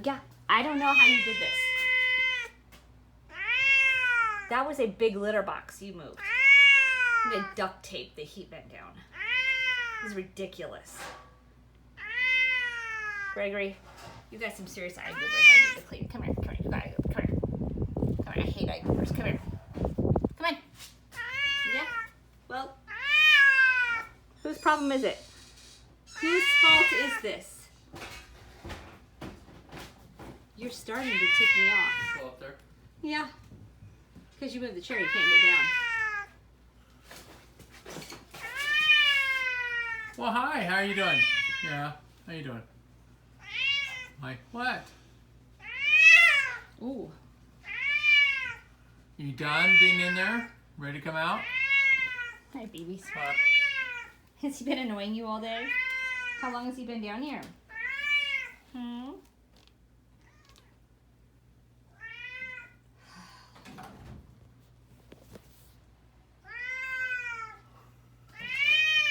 Yeah, I don't know how you did this. That was a big litter box you moved. You had duct tape the heat vent down. This is ridiculous. Gregory, you got some serious eye movers I need to clean. Come here, come here, you got eye movers. Come here. Come here, I hate eye movers. Come here. Come on. Yeah, well, whose problem is it? Whose fault is this? You're starting to tick me off. Go up there. Yeah, because you moved the chair, you can't get down. Well, hi. How are you doing? Yeah. How you doing? Hi. What? Ooh. You done being in there? Ready to come out? Hi, babies. What? Has he been annoying you all day? How long has he been down here? Hmm?